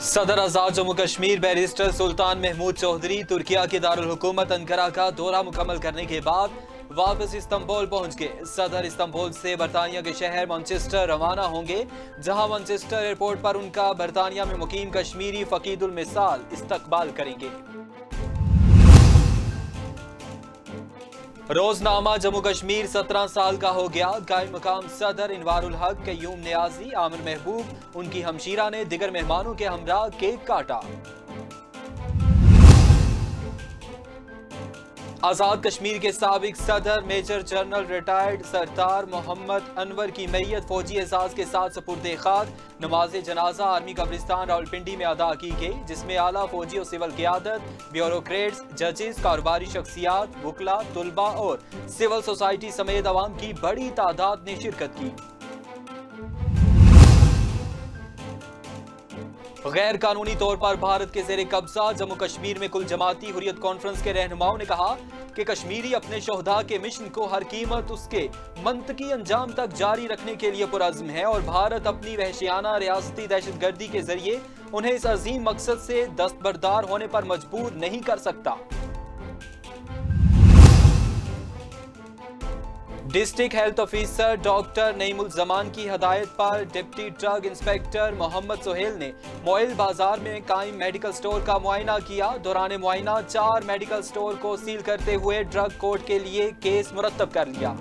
सदर आजाद जम्मू कश्मीर बैरिस्टर सुल्तान महमूद चौधरी तुर्किया के दारुल हुकूमत अंकारा का दौरा मुकम्मल करने के बाद वापस इस्तांबुल पहुंच गए। सदर इस्तांबुल से बरतानिया के शहर मैनचेस्टर रवाना होंगे, जहां मैनचेस्टर एयरपोर्ट पर उनका बरतानिया में मुकीम कश्मीरी फकीदुल मिसाल इस्तकबाल करेंगे। रोजनामा जम्मू कश्मीर 17 साल का हो गया। कायम मकाम सदर इनवारुल हक कय्यूम नियाजी आमिर महबूब उनकी हमशीरा ने दिगर मेहमानों के हमरा केक काटा। आजाद कश्मीर के साबिक सदर मेजर जनरल रिटायर्ड सरदार मोहम्मद अनवर की मैयत फौजी एजाज के साथ सपुर्दे खाक। नमाज जनाजा आर्मी कब्रिस्तान रावलपिंडी में अदा की गई, जिसमें आला फौजी और सिविल क़ियादत, ब्यूरोक्रेट्स, जजेस, कारोबारी शख्सियात, वकला, तुलबा और सिविल सोसाइटी समेत अवाम की बड़ी तादाद ने शिरकत की। गैर कानूनी तौर पर भारत के ज़ेरे कब्जा जम्मू कश्मीर में कुल जमाती हुर्रियत कॉन्फ्रेंस के रहनुमाओं ने कहा कि कश्मीरी अपने शोहदा के मिशन को हर कीमत उसके मंतकी अंजाम तक जारी रखने के लिए पुरअज़्म है और भारत अपनी वहशियाना रियासती दहशतगर्दी के जरिए उन्हें इस अजीम मकसद से दस्तबरदार होने पर मजबूर नहीं कर सकता। District health officer doctor Naeemul Zaman की हदायत पर deputy drug inspector Mohammad Sohail ने मोइल बाजार में कायम मेडिकल स्टोर का मुआयना किया। दौरान मुआयना 4 मेडिकल स्टोर को सील करते हुए ड्रग कोर्ट के लिए केस मुरतब कर लिया।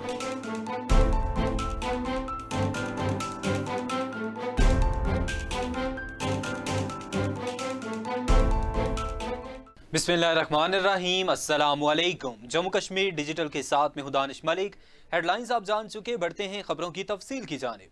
बिस्मिल्लाहिर्रहमानिर्रहीम, अस्सलामुअलैकुम। जम्मू कश्मीर डिजिटल के साथ में दानिश मलिक। हेडलाइंस आप जान चुके, बढ़ते हैं खबरों की तफसील की जानिब।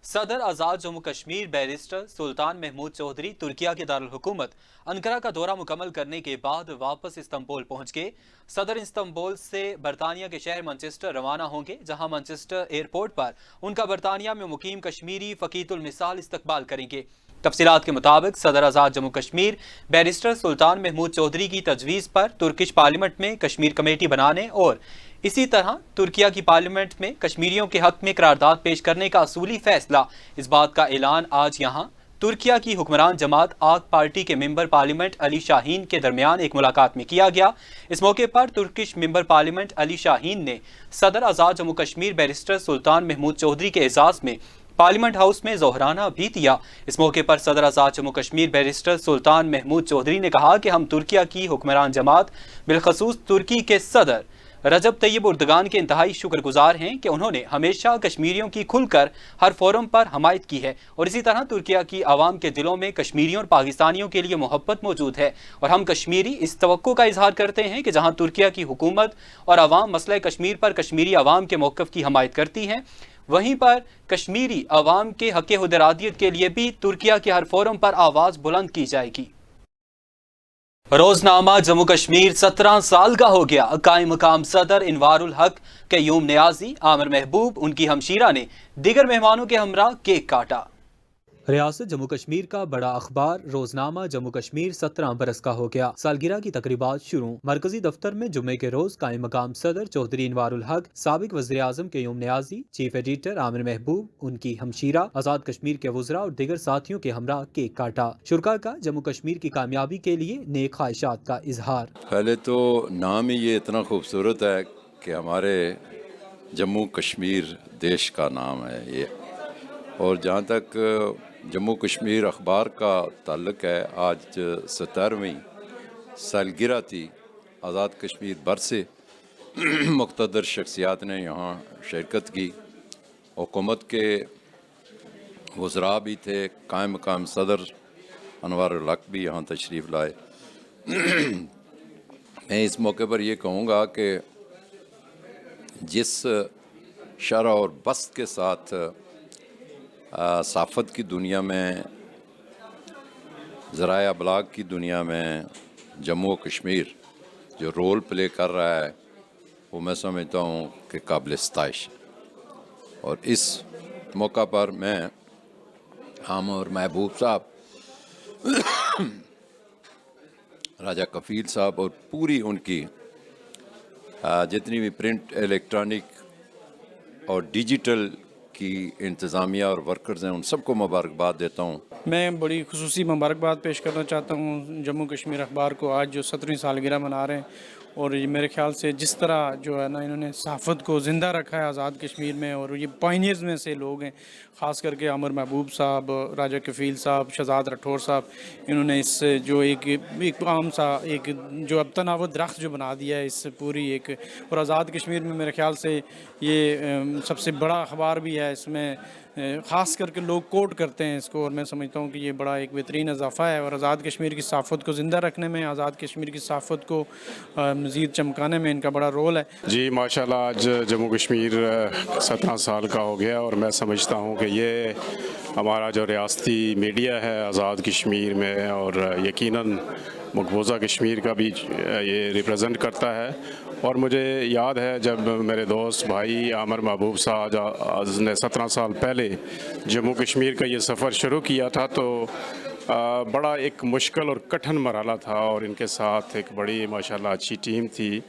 सदर आजाद जम्मू कश्मीर बैरिस्टर सुल्तान महमूद चौधरी तुर्किया के दारुल हुकूमत अंकारा का दौरा मुकम्मल करने के बाद वापस इस्तांबुल पहुंच गए। सदर इस्तांबुल से बरतानिया के शहर मैनचेस्टर रवाना होंगे, जहां मैनचेस्टर एयरपोर्ट पर उनका बरतानिया में मुकीम कश्मीरी फकीदुल मिसाल इस्तकबाल करेंगे। तफसीलात के मुताबिक सदर आजाद जम्मू कश्मीर बैरिस्टर सुल्तान महमूद चौधरी की तजवीज़ पर तुर्किश पार्लियामेंट में कश्मीर कमेटी बनाने और इसी तरह तुर्किया की पार्लियामेंट में कश्मीरियों के हक में करारदाद पेश करने का असूली फैसला, इस बात का ऐलान आज यहाँ तुर्किया की हुक्मरान जमात आक पार्टी के मेंबर पार्लियामेंट अली शाहीन के दरमियान एक मुलाकात में किया गया। इस मौके पर Turkish member parliament Ali Shaheen ने सदर आजाद जम्मू कश्मीर बैरिस्टर सुल्तान महमूद चौधरी के एजाज में पार्लियामेंट हाउस में जोहराना भी दिया। इस मौके पर सदर आजाद जम्मू कश्मीर बैरिस्टर सुल्तान महमूद चौधरी ने कहा कि हम तुर्किया की हुक्मरान जमात बिलखसूस तुर्की के सदर रजब तैयब उर्दगान के इंतहाई शुक्रगुजार हैं कि उन्होंने हमेशा कश्मीरियों की खुलकर हर फोरम पर हमायत की है और इसी तरह तुर्किया की आवाम के दिलों में कश्मीरियों और पाकिस्तानियों के लिए मोहब्बत मौजूद है और हम कश्मीरी इस तवक्को का इजहार करते हैं कि जहाँ तुर्किया की हुकूमत और आवाम मसला कश्मीर पर कश्मीरी आवाम के मौक़िफ़ की हमायत करती हैं, वहीं पर कश्मीरी आवाम के हक़ खुदरादियत के लिए भी तुर्किया के हर फोरम पर आवाज़ बुलंद की जाएगी। रोजनामा जम्मू कश्मीर 17 साल का हो गया। कायम मकाम सदर इनवारुल हक कय्यूम नियाजी आमिर महबूब उनकी हमशीरा ने दिगर मेहमानों के हमरा केक काटा। रियासत जम्मू कश्मीर का बड़ा अखबार रोजनामा जम्मू कश्मीर 17 बरस का हो गया। सालगिरह की तकरीबात शुरू। मरकजी दफ्तर में जुम्मे के रोज कायम मकाम सदर चौधरी इनवारुल हक, साबिक वज़ीर आज़म कय्यूम नियाजी, चीफ एडिटर आमिर महबूब, उनकी हमशीरा, आजाद कश्मीर के वज़रा और दिगर साथियों के हमरा केक काटा। शुरका का जम्मू कश्मीर की कामयाबी के लिए नेक ख्वाहिशात का इजहार। पहले तो नाम ही ये इतना खूबसूरत है कि हमारे जम्मू कश्मीर देश का नाम है ये, और जहाँ तक जम्मू कश्मीर अखबार का ताल्लुक़ है, आज 17वीं सालगिरह थी आज़ाद कश्मीर बरस से। मुक़्तदर शख्सियात ने यहाँ शिरकत की, हुकूमत के वज़रा भी थे, कायम मकाम सदर अनवारुल हक भी यहाँ तशरीफ़ लाए। मैं इस मौके पर ये कहूँगा कि जिस शरह और बस्त के साथ साफ़त की दुनिया में, ज़राए अबलाग की दुनिया में जम्मू कश्मीर जो रोल प्ले कर रहा है, वो मैं समझता हूँ कि काबिल सताइश। और इस मौका पर मैं हम और महबूब साहब, राजा कफ़ील साहब और पूरी उनकी जितनी भी प्रिंट, इलेक्ट्रॉनिक और डिजिटल की इंतज़ामिया और वर्कर्स हैं, उन सबको मुबारकबाद देता हूँ। मैं बड़ी खुसूसी मुबारकबाद पेश करना चाहता हूँ जम्मू कश्मीर अखबार को, आज जो 17वीं सालगिरह मना रहे हैं। और ये मेरे ख्याल से जिस तरह जो है ना इन्होंने सहाफ़त को ज़िंदा रखा है आज़ाद कश्मीर में, और ये पायनियर्स में से लोग हैं, ख़ास करके आमिर महबूब साहब, राजा कफ़ील साहब, शहजाद राठौर साहब, इन्होंने इस जो एक आम सा एक जो अब तनाव दरख्त जो बना दिया है इस पूरी एक, और आज़ाद कश्मीर में मेरे ख्याल से ये सबसे बड़ा अखबार भी है। इसमें ख़ास करके लोग कोट करते हैं इसको, और मैं समझता हूँ कि ये बड़ा एक बेहतरीन इजाफ़ा है, और आज़ाद कश्मीर की सहाफ़त को ज़िंदा रखने में, आज़ाद कश्मीर की सहाफ़त को मज़ीद चमकाने में इनका बड़ा रोल है। जी माशाल्लाह, आज जम्मू कश्मीर 17 साल का हो गया, और मैं समझता हूँ कि ये हमारा जो रियासती मीडिया है आज़ाद कश्मीर में, और यकीनन मकबूजा कश्मीर का भी ये रिप्रेजेंट करता है। और मुझे याद है जब मेरे दोस्त भाई आमिर महबूब साहब ने 17 साल पहले जम्मू कश्मीर का ये सफ़र शुरू किया था, तो बड़ा एक मुश्किल और कठिन मरहला था, और इनके साथ एक बड़ी माशाल्लाह अच्छी टीम थी,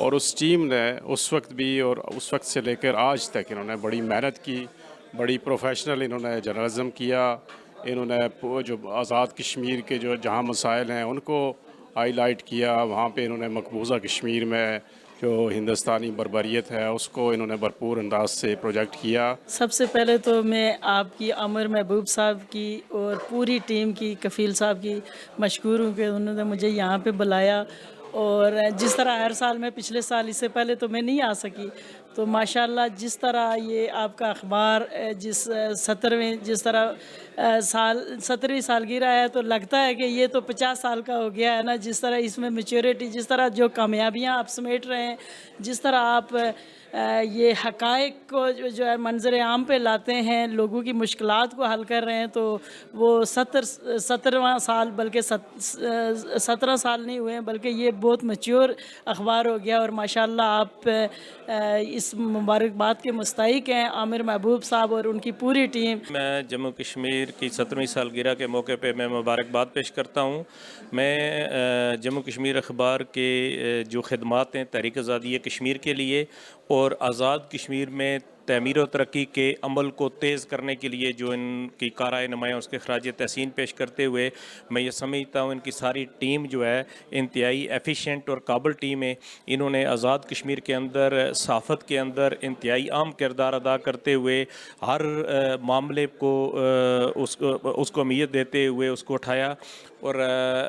और उस टीम ने उस वक्त भी और उस वक्त से लेकर आज तक इन्होंने बड़ी मेहनत की, बड़ी प्रोफेशनल इन्होंने जर्नलिज़म किया। इन्होंने जो आज़ाद कश्मीर के जो जहाँ मसाइल हैं उनको हाईलाइट किया, वहाँ पे इन्होंने मकबूजा कश्मीर में जो हिंदुस्तानी बर्बरियत है उसको इन्होंने भरपूर अंदाज से प्रोजेक्ट किया। सबसे पहले तो मैं आपकी आमिर महबूब साहब की और पूरी टीम की, कफ़ील साहब की मशकूर हूँ कि उन्होंने मुझे यहाँ पे बुलाया, और जिस तरह हर साल मैं पिछले साल इससे पहले तो मैं नहीं आ सकी, तो माशाल्लाह जिस तरह ये आपका अखबार जिस 17वीं सालगिरह है, तो लगता है कि ये तो 50 साल का हो गया है ना। जिस तरह इसमें मैच्योरिटी, जिस तरह जो कामयाबियाँ आप समेट रहे हैं, जिस तरह आप ये हक़ाइक़ को जो है मंज़र आम पे लाते हैं, लोगों की मुश्किलात को हल कर रहे हैं, तो वो 17वां साल, बल्कि 17 साल नहीं हुए हैं, बल्कि ये बहुत मैच्योर अखबार हो गया। और माशाल्लाह आप इस मुबारकबाद के मुस्तहिक़ हैं, आमिर महबूब साहब और उनकी पूरी टीम। मैं जम्मू कश्मीर की 17वीं सालगिरह के मौके पे मैं मुबारकबाद पेश करता हूँ। मैं जम्मू कश्मीर अखबार के जो खिदमात हैं तहरीक आज़ादी कश्मीर के लिए और आज़ाद कश्मीर में तमीर व तरक्की के अमल को तेज़ करने के लिए जो इनकी कारआए नुमायाँ उसके खराज तहसीन पेश करते हुए मैं ये समझता हूँ इनकी सारी टीम जो है इंतहाई एफिशिएंट और काबिल टीम है। इन्होंने आज़ाद कश्मीर के अंदर सहाफ़त के अंदर इंतहाई अहम किरदार अदा करते हुए हर मामले को उसको अहमियत देते हुए उसको उठाया। और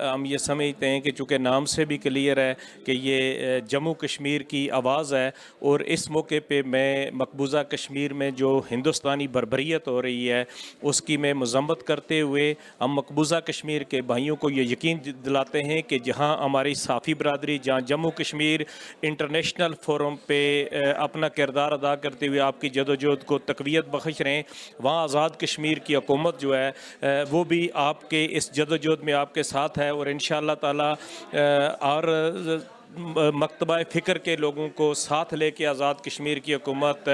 हम ये समझते हैं कि चूँकि नाम से भी क्लियर है कि ये जम्मू कश्मीर की आवाज़ है, और इस मौके पे मैं मकबूजा कश्मीर में जो हिंदुस्तानी बर्बरियत हो रही है उसकी मैं मज़म्मत करते हुए हम मकबूजा कश्मीर के भाइयों को ये यकीन दिलाते हैं कि जहाँ हमारी साफ़ी बरदरी, जहाँ जम्मू कश्मीर इंटरनेशनल फोरम पे अपना किरदार अदा करते हुए आपकी जदोजहद को तक़वियत बख्श रहे हैं, वहाँ आज़ाद कश्मीर की हुकूमत जो है वो भी आपके इस जदोजहद में आपके साथ है। और इंशाअल्लाह ताला और मकतबा फ़िक्र के लोगों को साथ लेके आज़ाद कश्मीर की हुकूमत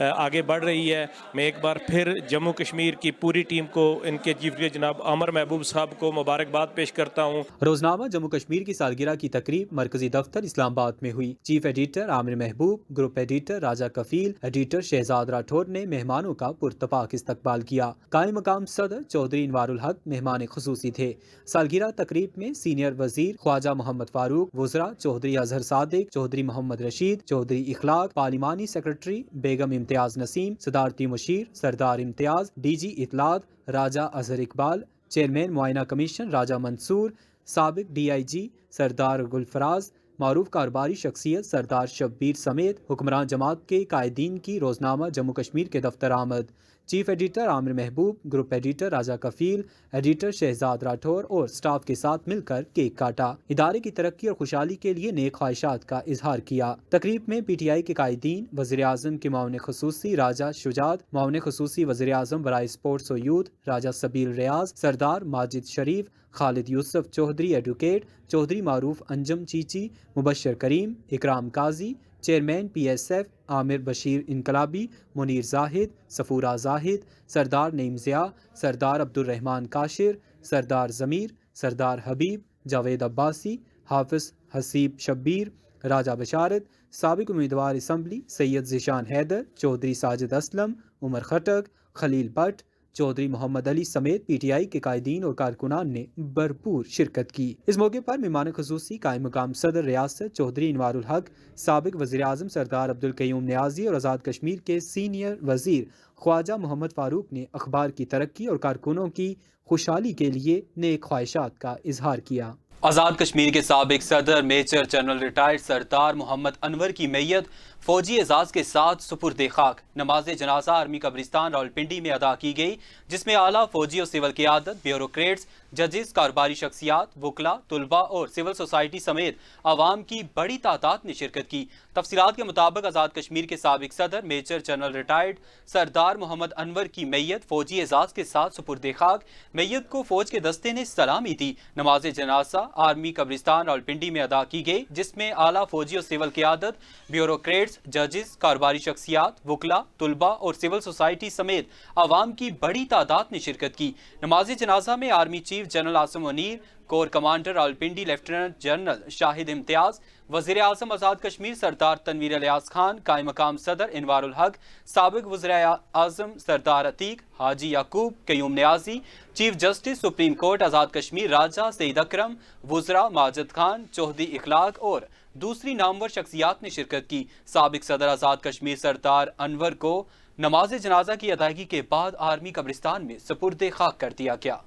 आगे बढ़ रही है। मैं एक बार फिर जम्मू कश्मीर की पूरी टीम को, इनके चीफ जनाब आमिर महबूब साहब को मुबारकबाद पेश करता हूँ। रोजनामा जम्मू कश्मीर की सालगिरह की तकरीब मरकजी दफ्तर इस्लामाबाद में हुई। चीफ एडिटर आमिर महबूब, ग्रुप एडिटर राजा कफील, एडिटर शहजाद राठौर ने मेहमानों का पुरतपाक इस्तकबाल किया। कायम मकाम सदर चौधरी इनवारुल हक मेहमान खुसूसी थे। सालगिरह तकरीब में सीनियर वजीर ख्वाजा मोहम्मद फारूक, वज़रा चौधरी अजहर सादिक, चौधरी मोहम्मद रशीद, चौधरी इखलाक, पार्लिमानी सेक्रेटरी बेगम इम्तियाज नसीम, सदारती मुशीर सरदार इम्तियाज, डीजी इतलात राजा अजहर इकबाल, चेयरमैन मुआयना कमीशन राजा मंसूर, साबिक DIG सरदार गुलफराज, मारूफ कारोबारी शख्सियत सरदार शब्बीर समेत हुक्मरान जमात के कायदीन की रोजनामा जम्मू कश्मीर के दफ्तर आमद। चीफ एडिटर आमिर महबूब, ग्रुप एडिटर राजा कफील, एडिटर शहजाद राठौर और स्टाफ के साथ मिलकर केक काटा। इदारे की तरक्की और खुशहाली के लिए नेक ख्वाहिशात का इजहार किया। तकरीब में PTI के कायदीन, वज़ीर आज़म के माउन खुसूसी राजा शुजात, माउन खुसूसी वज़ीर आज़म बराए स्पोर्ट्स और youth Raja Sabeel Riaz, Sardar Majid Sharif, Khalid Yousuf Chaudhry advocate, Chaudhry Maroof Anjum Cheechi, Mubashir Karim, Ikram Qazi, chairman PSF Amir Bashir Inqilabi, Munir Zahid, Safoora Zahid, Sardar Naeem Zia, Sardar Abdurrahman Kashir, Sardar Zameer, Sardar Habib, Javed Abbasi, Hafiz Haseeb Shabbir, Raja Basharat, साबिक उम्मीदवार असम्बली सैयद ज़िशान हैदर, चौधरी साजिद असलम, عمر خٹک، خلیل بٹ، چودھری محمد علی سمیت پی ٹی آئی کے قائدین اور کارکنان نے بھرپور شرکت کی۔ اس موقع پر مہمان خصوصی قائم مقام صدر ریاست چودھری انوار الحق، سابق وزیر اعظم سردار عبدالقیوم نیازی اور آزاد کشمیر کے سینئر وزیر خواجہ محمد فاروق نے اخبار کی ترقی اور کارکنوں کی خوشحالی کے لیے نیک خواہشات کا اظہار کیا۔ آزاد کشمیر کے سابق صدر میجر جنرل ریٹائرڈ سردار محمد انور کی میت فوجی اعزاز کے ساتھ سپرد خاک نماز جنازہ آرمی قبرستان راولپنڈی میں ادا کی گئی، جس میں اعلیٰ فوجی اور سول قیادت، بیوروکریٹس، ججز، کاروباری شخصیات، وکلاء، طلباء اور سول سوسائٹی سمیت عوام کی بڑی تعداد نے شرکت کی۔ تفصیلات کے مطابق آزاد کشمیر کے سابق صدر میجر جنرل ریٹائرڈ سردار محمد انور کی میت فوجی اعزاز کے ساتھ سپرد خاک۔ میت کو فوج کے دستے نے سلامی دی۔ نماز جنازہ آرمی قبرستان راولپنڈی میں ادا کی گئی، جس میں اعلیٰ فوجی اور سول قیادت، بیوروکریٹس، ججز، کاروباری شخصیات، وکلاء، طلباء اور سول سوسائٹی سمیت عوام کی بڑی تعداد نے شرکت کی۔ نماز جنازہ میں army chief general Asim Munir, corps commander Rawalpindi lieutenant general Shahid Imtiaz, وزیر اعظم آزاد کشمیر سردار تنویر الیاس خان، قائم مقام صدر انوار الحق، سابق وزیر اعظم سردار عتیق، حاجی یعقوب قیوم نیازی، chief justice supreme court Azad Kashmir راجہ سعید اکرم، وزراء ماجد خان، چوہدری اخلاق اور دوسری نامور شخصیات نے شرکت کی۔ سابق صدر آزاد کشمیر سردار انور کو نماز جنازہ کی ادائیگی کے بعد آرمی قبرستان میں سپرد خاک کر دیا گیا۔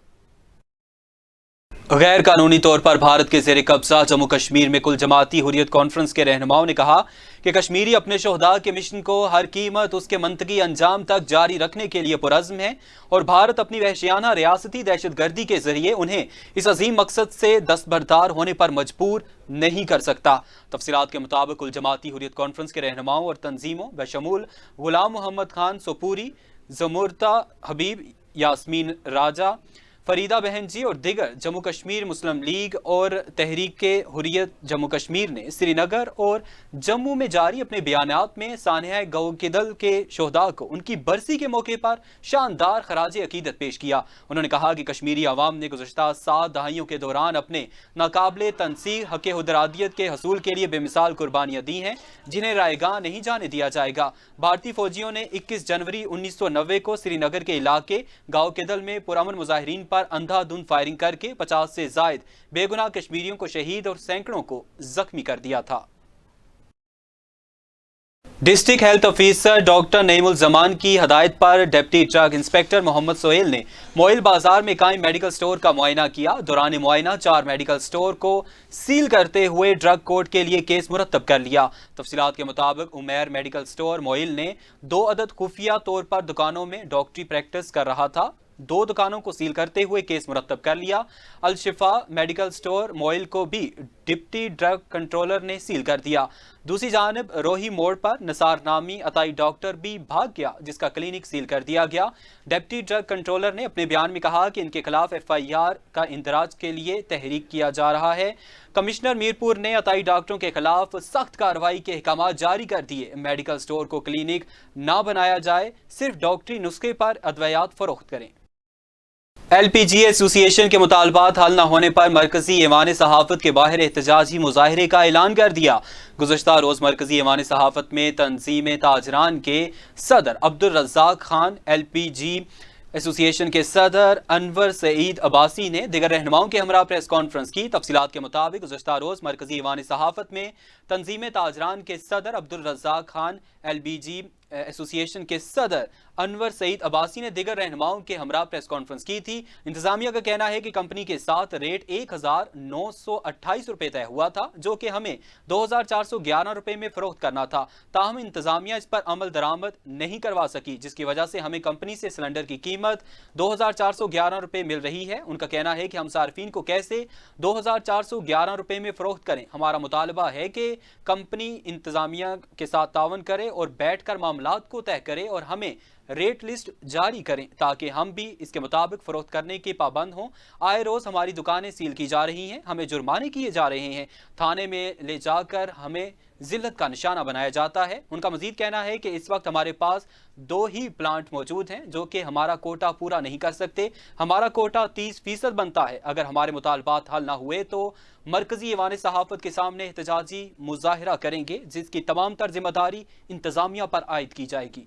غیر قانونی طور پر بھارت کے زیر قبضہ جموں کشمیر میں کل جماعتی حریت کانفرنس کے رہنماؤں نے کہا کہ کشمیری اپنے شہداء کے مشن کو ہر قیمت اس کے منطقی انجام تک جاری رکھنے کے لیے پرعزم ہے اور بھارت اپنی وحشیانہ ریاستی دہشت گردی کے ذریعے انہیں اس عظیم مقصد سے دستبردار ہونے پر مجبور نہیں کر سکتا۔ تفصیلات کے مطابق کل جماعتی حریت کانفرنس کے رہنماؤں اور تنظیموں بشمول غلام محمد خان سوپوری، زمرتا حبیب، یاسمین راجہ، فریدہ بہن جی اور دیگر جموں کشمیر مسلم لیگ اور تحریک حریت جموں کشمیر نے سری نگر اور جموں میں جاری اپنے بیانات میں سانحہ گوکدل کے شہداء کو ان کی برسی کے موقع پر شاندار خراج عقیدت پیش کیا۔ انہوں نے کہا کہ کشمیری عوام نے گزشتہ 7 دہائیوں کے دوران اپنے ناقابل تنسیق حق حدرادیت کے حصول کے لیے بے مثال قربانیاں دی ہیں، جنہیں رائے گاہ نہیں جانے دیا جائے گا۔ بھارتی فوجیوں نے 21 جنوری 1990 کو سری نگر کے علاقے گاؤکدل میں پرامن مظاہرین پر اندھا دھند فائرنگ کر کے 50 سے زائد بے گناہ کشمیریوں کو شہید اور سینکڑوں کو زخمی کر دیا تھا۔ ڈسٹرکٹ ہیلتھ آفیسر ڈاکٹر نعیم الزمان کی ہدایت پر ڈپٹی ڈرگ انسپیکٹر محمد سہیل نے موئل بازار میں قائم میڈیکل سٹور کا معائنہ کیا۔ دوران معائنہ 4 میڈیکل سٹور کو سیل کرتے ہوئے ڈرگ کورٹ کے لیے کیس مرتب کر لیا۔ تفصیلات کے مطابق عمیر میڈیکل سٹور موئل نے 2 عدد خفیہ طور پر دکانوں میں ڈاکٹری پریکٹس کر رہا تھا، 2 دکانوں کو سیل کرتے ہوئے کیس مرتب کر لیا۔ الشفا میڈیکل سٹور موئل کو بھی ڈپٹی ڈرگ کنٹرولر نے سیل کر دیا۔ دوسری جانب روہی موڑ پر نثار نامی عطائی ڈاکٹر بھی بھاگ گیا، جس کا کلینک سیل کر دیا گیا۔ ڈپٹی ڈرگ کنٹرولر نے اپنے بیان میں کہا کہ ان کے خلاف FIR کا اندراج کے لیے تحریک کیا جا رہا ہے۔ کمشنر میرپور نے عطائی ڈاکٹروں کے خلاف سخت کارروائی کے احکامات جاری کر دیے۔ میڈیکل سٹور کو کلینک نہ بنایا جائے، صرف ڈاکٹری نسخے پر ادویات فروخت کریں۔ LPG ایسوسی ایشن کے مطالبات حل نہ ہونے پر مرکزی ایوان صحافت کے باہر احتجاجی مظاہرے کا اعلان کر دیا۔ گزشتہ روز مرکزی ایوان صحافت میں تنظیم تاجران کے صدر عبدالرزاق خان، LPG ایسوسی ایشن کے صدر انور سعید عباسی نے دیگر رہنماؤں کے ہمراہ پریس کانفرنس کی۔ تفصیلات کے مطابق گزشتہ روز مرکزی ایوان صحافت میں تنظیم تاجران کے صدر عبدالرزاق خان، LPG ایسوسی ایشن کے صدر انور سعید عباسی نے دیگر رہنماؤں کے ہمراہ پریس کانفرنس کی تھی۔ انتظامیہ کا کہنا ہے کہ کمپنی کے ساتھ ریٹ 1928 روپے طے ہوا تھا، جو کہ ہمیں 2411 روپے میں فروخت کرنا تھا، تاہم انتظامیہ اس پر عمل درآمد نہیں کروا سکی، جس کی وجہ سے ہمیں کمپنی سے سلنڈر کی قیمت 2411 روپے مل رہی ہے۔ ان کا کہنا ہے کہ ہم صارفین کو کیسے 2411 روپے میں فروخت کریں۔ ہمارا مطالبہ ہے کہ کمپنی انتظامیہ کے ساتھ تعاون کرے اور بیٹھ کر معاملات کو طے کرے اور ہمیں ریٹ لسٹ جاری کریں تاکہ ہم بھی اس کے مطابق فروخت کرنے کے پابند ہوں۔ آئے روز ہماری دکانیں سیل کی جا رہی ہیں، ہمیں جرمانے کیے جا رہے ہیں، تھانے میں لے جا کر ہمیں ذلت کا نشانہ بنایا جاتا ہے۔ ان کا مزید کہنا ہے کہ اس وقت ہمارے پاس 2 ہی پلانٹ موجود ہیں جو کہ ہمارا کوٹا پورا نہیں کر سکتے۔ ہمارا کوٹا 30% بنتا ہے۔ اگر ہمارے مطالبات حل نہ ہوئے تو مرکزی ایوان صحافت کے سامنے احتجاجی مظاہرہ کریں گے، جس کی تمام تر ذمہ داری انتظامیہ پر عائد کی جائے گی۔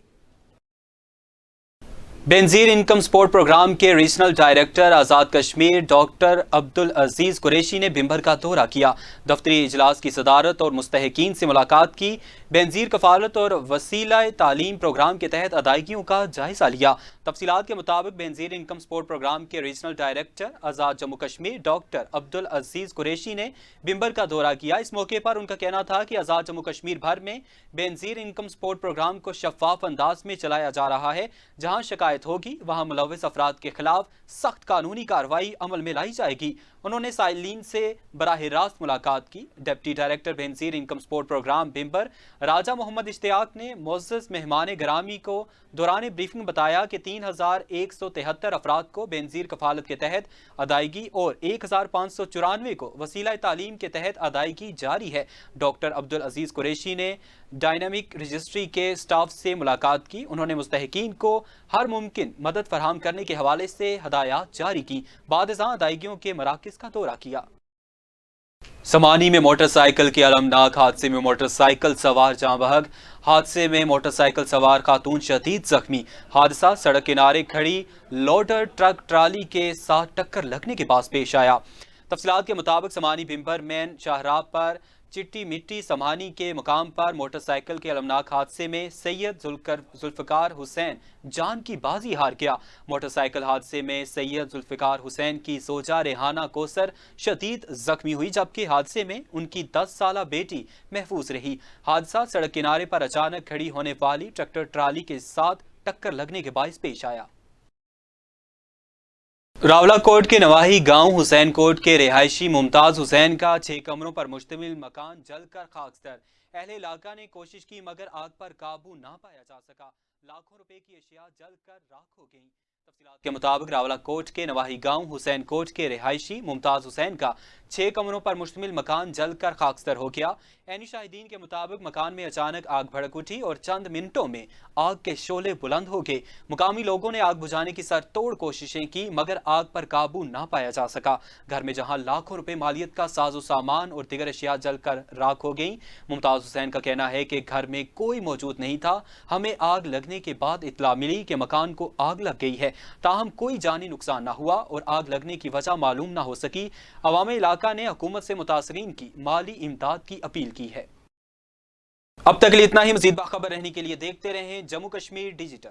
बेनजीर इनकम सपोर्ट प्रोग्राम के regional director Azad Kashmir doctor Abdul अजीज़ कुरैशी ने बिम्बर का दौरा किया। दफ्तरी इजलास की सदारत और मुस्तहिकीन से मुलाकात की। बेनजीर कफालत और वसीला तालीम प्रोग्राम के तहत अदायगियों का जायजा लिया। तफसीलात के मुताबिक बेनजीर इनकम सपोर्ट प्रोग्राम के रीजनल डायरेक्टर आज़ाद जम्मू कश्मीर डॉक्टर अब्दुल अजीज़ कुरैशी ने बिम्बर का दौरा किया। इस मौके पर उनका कहना था कि आज़ाद जम्मू कश्मीर भर में बेनजीर इनकम सपोर्ट प्रोग्राम को शफाफ अंदाज में चलाया जा रहा है। जहाँ शिकायत होगी वहां मुलव्विस अफराद के खिलाफ सख्त कानूनी कार्रवाई अमल में लाई जाएगी। उन्होंने साइलिन से बराह रास्त मुलाकात की। Deputy director Benazir income support programme Bhimber Raja Mohammad Ishtiaq ने मुअज़्ज़ज़ मेहमान ग्रामी को दौरान ब्रीफिंग बताया कि 3173 अफराद को बेनजीर कफालत के तहत अदायगी और 1594 को वसीला तालीम के तहत अदायगी जारी है। डॉक्टर अब्दुल अजीज़ कुरैशी ने डायनामिक रजिस्ट्री के स्टाफ से मुलाकात की। उन्होंने मुस्तहिकीन को हर मुमकिन मदद फराहम करने के हवाले से हदायत जारी की। बाद अदायगियों के मराकज़ का दौरा किया। समानी में मोटरसाइकिल के अलमनाक हादसे में मोटरसाइकिल सवार जाँ बहक। हादसे में मोटरसाइकिल सवार खातून शदीद जख्मी। हादसा सड़क किनारे खड़ी लोडर ट्रक ट्राली के साथ टक्कर लगने के बाद पेश आया। तफसीलात के मुताबिक समानी बिम्बर मेन शाहराह पर चिट्टी मिट्टी समानी के मुकाम पर मोटरसाइकिल के अलमनाक हादसे में सैयद जुल्फकार हुसैन जान की बाजी हार गया। मोटरसाइकिल हादसे में सैयद जुल्फकार हुसैन की जोजा रेहाना कोसर शदीद जख्मी हुई, जबकि हादसे में उनकी 10 साला बेटी महफूज रही। हादसा सड़क किनारे पर अचानक खड़ी होने वाली ट्रैक्टर ट्राली के साथ टक्कर लगने के बायस पेश आया। रावलाकोट के नवाही गांव हुसैन कोट के रिहायशी मुमताज हुसैन का 6 कमरों पर मुश्तमिल मकान जलकर खाकसर। अहले इलाका ने कोशिश की मगर आग पर काबू ना पाया जा सका। लाखों रुपए की अशिया जलकर राख हो गईं। तफसीलात के मुताबिक रावलाकोट के नवाही गांव हुसैन कोट के रिहायशी मुमताज हुसैन का 6 कमरों पर मुश्तमिल मकान जलकर खाकसर हो गया। ऐनी शाहिदीन के मुताबिक मकान में अचानक आग भड़क उठी और चंद मिनटों में आग के शोले बुलंद हो गए। मुकामी लोगों ने आग बुझाने की सरतोड़ कोशिशें की मगर आग पर काबू ना पाया जा सका। घर में जहां लाखों रुपए मालियत का साजो सामान और दीगर अशिया जलकर राख हो गई। मुमताज हुसैन का कहना है कि घर में कोई मौजूद नहीं था। हमें आग लगने के बाद इत्तला मिली कि मकान को आग लग गई है, ताहम कोई जानी नुकसान ना हुआ और आग लगने की वजह मालूम ना हो सकी। अवाम इलाका ने हुकूमत से मुतासरीन की माली इमदाद की अपील की है। अब तक के लिए इतना ही। मजीद बाखबर रहने के लिए देखते रहें जम्मू कश्मीर डिजिटल।